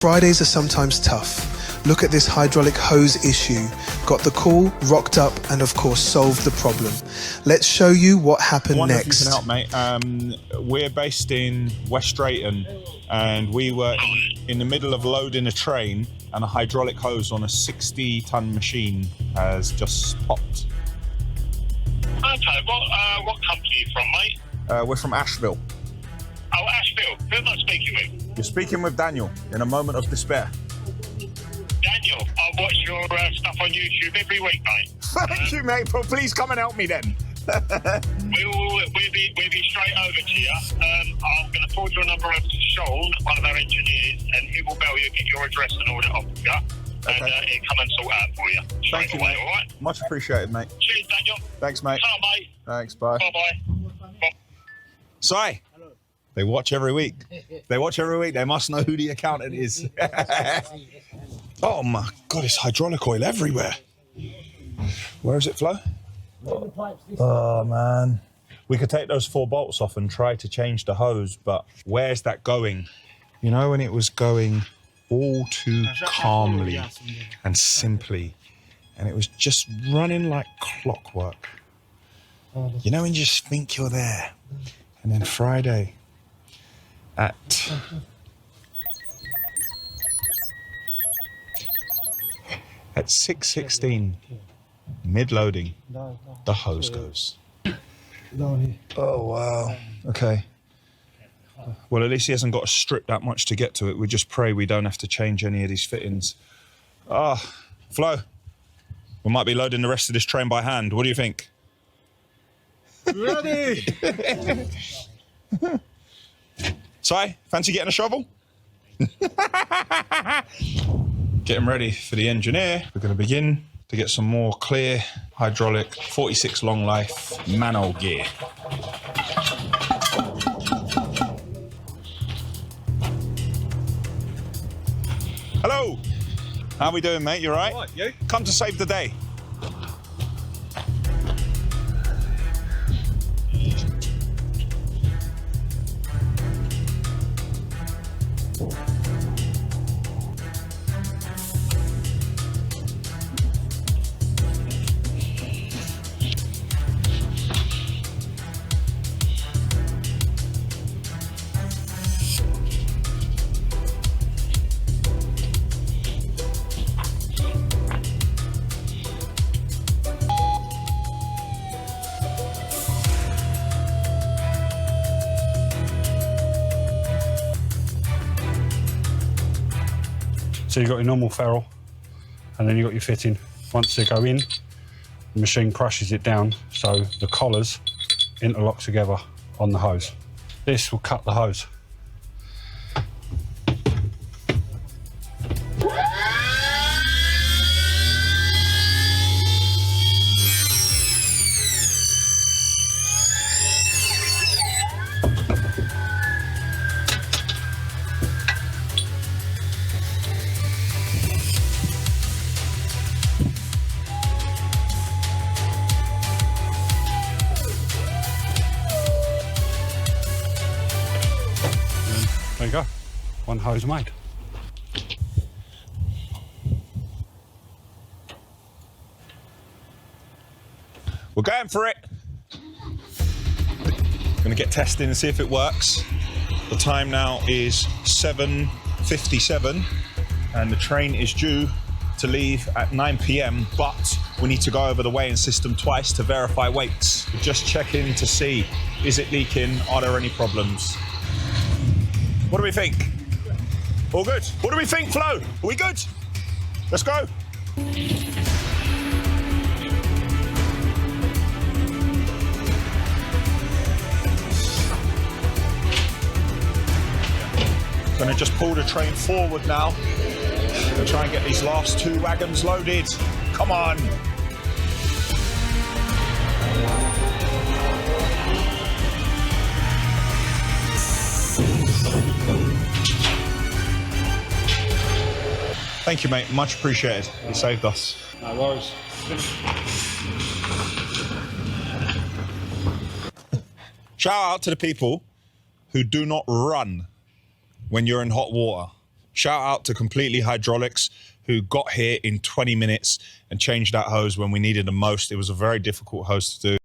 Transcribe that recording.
Fridays are sometimes tough. Look at this hydraulic hose issue. Got the call, rocked up, and of course solved the problem. Let's show you what happened next. If you can help, mate. We're based in West Drayton, and we were in the middle of loading a train, and a hydraulic hose on a 60-ton machine has just popped. Okay, what company are you from, mate? We're from Asheville. Oh, Asheville. Who am I speaking with? You're speaking with Daniel in a moment of despair. Daniel, I watch your stuff on YouTube every week, mate. Thank you, mate, but please come and help me then. We'll be straight over to you. I'm going to forward your number over to Sean, one of our engineers, and he will bail you, get your address and all that off of you. Okay. And he'll come and sort out for you. Thank you, away, mate. all right? Much appreciated, mate. Cheers, Daniel. Thanks, mate. Bye, mate. Thanks, bye. Bye-bye. Si, they watch every week. They must know who the accountant is. Oh my God, it's hydraulic oil everywhere. Where is it, Flo? Oh man. We could take those 4 bolts off and try to change the hose, but where's that going? You know, when it was going all too calmly and simply, and it was just running like clockwork. You know, when you just think you're there. And then Friday at 6:16, mid-loading, the hose goes. Oh, wow. Okay. Well, at least he hasn't got to strip that much to get to it. We just pray we don't have to change any of these fittings. Flo, we might be loading the rest of this train by hand. What do you think? Ready! Si, fancy getting a shovel? Getting ready for the engineer. We're going to begin to get some more clear hydraulic 46 long life Mano gear. Hello. How we doing, mate? You all right? All right, you? Come to save the day. So you've got your normal ferrule, and then you've got your fitting. Once they go in, the machine crushes it down, so the collars interlock together on the hose. This will cut the hose. There you go, one hose made. We're going for it. Gonna get testing and see if it works. The time now is 7:57 and the train is due to leave at 9 p.m, but we need to go over the weighing system twice to verify weights. We're just checking to see, is it leaking? Are there any problems? What do we think? All good? What do we think, Flo? Are we good? Let's go. Gonna just pull the train forward now and try and get these last 2 wagons loaded. Come on. Thank you, mate. Much appreciated. You saved us. No worries. Shout out to the people who do not run when you're in hot water. Shout out to Completely Hydraulics, who got here in 20 minutes and changed that hose when we needed the most. It was a very difficult hose to do.